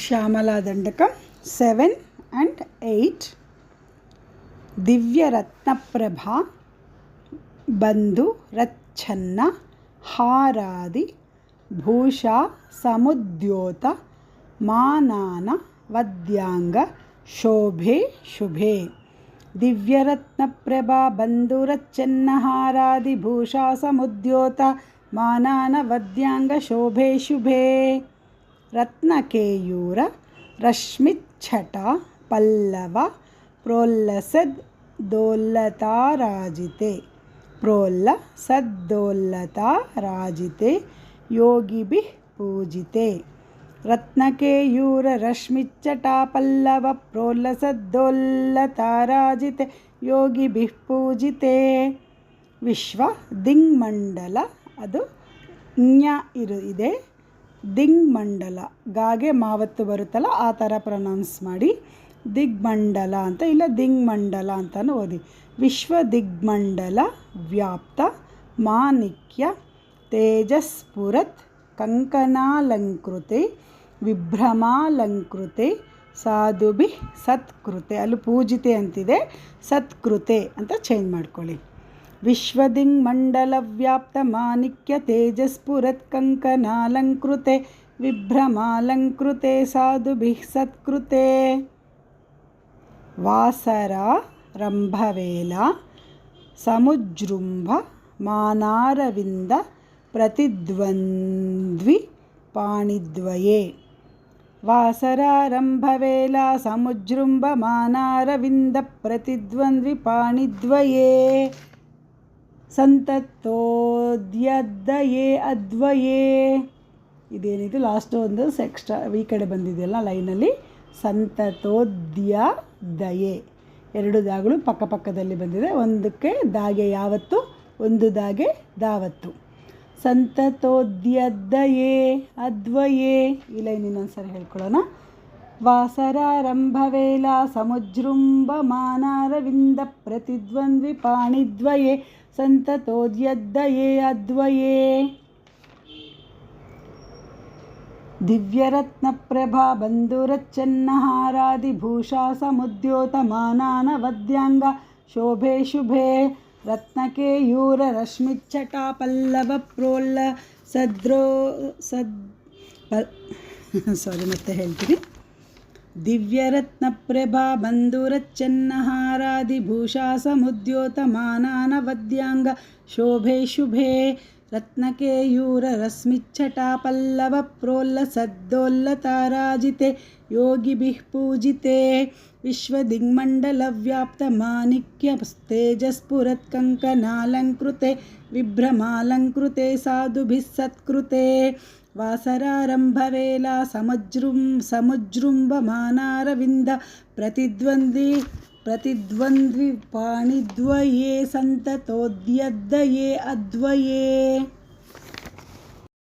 ಶ್ಯಾಮಲಾದಂಡಕಂ 7 and 8. ದಿವ್ಯರತ್ನಪ್ರಭಾ ಬಂಧು ರಚ್ಛನ್ನ ಹಾರಾದಿ ಭೂಷಾ ಸಮುದ್ಯೋತ ಮಾನಾನ ವದ್ಯಾಂಗ ಶೋಭೆ ಶುಭೆ. ದಿವ್ಯರತ್ನಪ್ರಭಾ ಬಂಧುರಚ್ಚನ್ನ ಹಾರಾದಿ ಭೂಷಾ ಸಮುದ್ಯೋತ ಮಾನಾನ ವದ್ಯಾಂಗ ಶೋಭೆ ಶುಭೆ. ರತ್ನಕೇಯೂರ ರಶ್ಮಿಚ್ಛಟ ಪಲ್ಲವ ಪ್ರೋಲ್ಲಸದ್ದೋಲ್ಲತಾರಾಜಿತೆ ಪ್ರೋಲ್ಲಸದ್ದೋಲ್ಲತಾರಾಜಿತೆ ಯೋಗಿಭಿಃ ಪೂಜಿತೆ. ರತ್ನಕೇಯೂರ ರಶ್ಮಿಚ್ಛಟ ಪಲ್ಲವ ಪ್ರೋಲ್ಲಸದ್ದೋಲ್ಲತಾರಾಜಿತೆ ಯೋಗಿಭಿಃ ಪೂಜಿತೆ. ವಿಶ್ವ ದಿಗ್ಮಂಡಲ, ಅದು ಜ್ಞ ಇದೆ, ದಿಗ್ಮಂಡಲ ಗಾಗೆ ಮಾವತ್ತು ಬರುತ್ತಲ್ಲ ಆ ಥರ ಪ್ರೊನೌನ್ಸ್ ಮಾಡಿ. ದಿಗ್ಮಂಡಲ ಅಂತ ಇಲ್ಲ ದಿಗ್ಮಂಡಲ ಅಂತಲೂ ಓದಿ. ವಿಶ್ವ ದಿಗ್ಮಂಡಲ ವ್ಯಾಪ್ತ ಮಾಣಿಕ್ಯ ತೇಜಸ್ಫುರತ್ ಕಂಕನಾಲಂಕೃತೆ ವಿಭ್ರಮಾಲಂಕೃತೆ ಸಾಧುಭಿಃ ಸತ್ಕೃತೆ. ಅಲ್ಲಿ ಪೂಜಿತೆ ಅಂತಿದೆ, ಸತ್ಕೃತೆ ಅಂತ ಚೇಂಜ್ ಮಾಡ್ಕೊಳ್ಳಿ. ವಿಶ್ವದಿಗ್ಮಂಡಲ ವ್ಯಾಪ್ತ ಮಾಣಿಕ್ಯ ತೇಜಸ್ಫುರತ್ ಕಂಕನಾಲಂಕೃತೆ ವಿಭ್ರಮಾಲಂಕೃತೆ ಸಾಧುಭಿಃ ಸತ್ಕೃತೆ. ವಾಸರಾರಂಭವೇಲ ಸಮುಜೃಂಭ ಮಾನಾರವಿಂದ ಪ್ರತಿದ್ವಂದ್ವಿ ಪಾಣಿದ್ವಯೇ. ವಾಸರಾರಂಭವೇಲ ಸಮುಜೃಂಭ ಮಾನಾರವಿಂದ ಪ್ರತಿದ್ವಂದ್ವಿ ಪಾಣಿದ್ವಯೇ. ಸಂತತೋದ್ಯದ್ದಯೇ ಅದ್ವಯೇ. ಇದೇನಿದು ಲಾಸ್ಟ್ ಒಂದು ಎಕ್ಸ್ಟ್ರಾ ಈ ಕಡೆ ಬಂದಿದೆಯಲ್ಲ ಲೈನಲ್ಲಿ. ಸಂತತೋದ್ಯದಯೇ, ಎರಡು ದಾಗಳು ಪಕ್ಕಪಕ್ಕದಲ್ಲಿ ಬಂದಿದೆ. ಒಂದಕ್ಕೆ ದಾಗೆ ಯಾವತ್ತು, ಒಂದು ದಾಗೆ ದಾವತ್ತು. ಸಂತತೋದ್ಯದ್ದಯೇ ಅದ್ವಯೇ. ಈ ಲೈನ್ ಇನ್ನೊಂದ್ಸರಿ ಹೇಳ್ಕೊಳ್ಳೋಣ. ವಾಸರಾರಂಭವೇಲ ಸಮುಜೃಂಭ ಮಾನಾರವಿಂದ ಪ್ರತಿದ್ವಂದ್ವಿ ಪಾಣಿದ್ವಯೇ ಸಂತತೋದ್ಯದ್ದಯೇ ಅದ್ವಯೇ. ದಿವ್ಯರತ್ನಪ್ರಭಾ ಬಂಧುರಚ್ಚನ್ನ ಹಾರಾದಿ ಭೂಷಾ ಸಮುದ್ಯೋತ ಮಾನಾನ ವದ್ಯಾಂಗ ಶೋಭೆ ಶುಭೆ. ರತ್ನಕೇಯೂರ ರಶ್ಮಿಚ್ಛಟ ಪಲ್ಲವ ಪ್ರೋಲ್ಲ ಮತ್ತೆ ಹೇಳ್ತೀನಿ. ದಿವ್ಯರತ್ನಪ್ರಭಾ ಬಂಧುರಚ್ಚನ್ನ ಹಾರಾದಿ ಭೂಷಾ ಸಮುದ್ಯೋತ ಮಾನಾನ ವದ್ಯಾಂಗ ಶೋಭೆ ಶುಭೆ. ರತ್ನಕೇಯೂರ ರಶ್ಮಿಚ್ಛಟ ಪಲ್ಲವ ಪ್ರೋಲ್ಲಸದ್ದೋಲ್ಲತಾರಾಜಿತೆ ಯೋಗಿಭಿಃ ಪೂಜಿತೆ. ವಿಶ್ವದಿಗ್ಮಂಡಲ ವ್ಯಾಪ್ತ ಮಾಣಿಕ್ಯ ತೇಜಸ್ಫುರತ್ ಕಂಕನಾಲಂಕೃತೆ ವಿಭ್ರಮಾಲಂಕೃತೆ ಸಾಧುಭಿಃ ಸತ್ಕೃತೆ. ವಾಸರಾರಂಭವೇಲ ಸಮುಜೃಂಭ ಮಾನಾರವಿಂದ ಪ್ರತಿದ್ವಂದ್ವಿ ಪಾಣಿದ್ವಯೇ ಸಂತತೋದ್ಯದ್ದಯೇ ಅದ್ವಯೇ.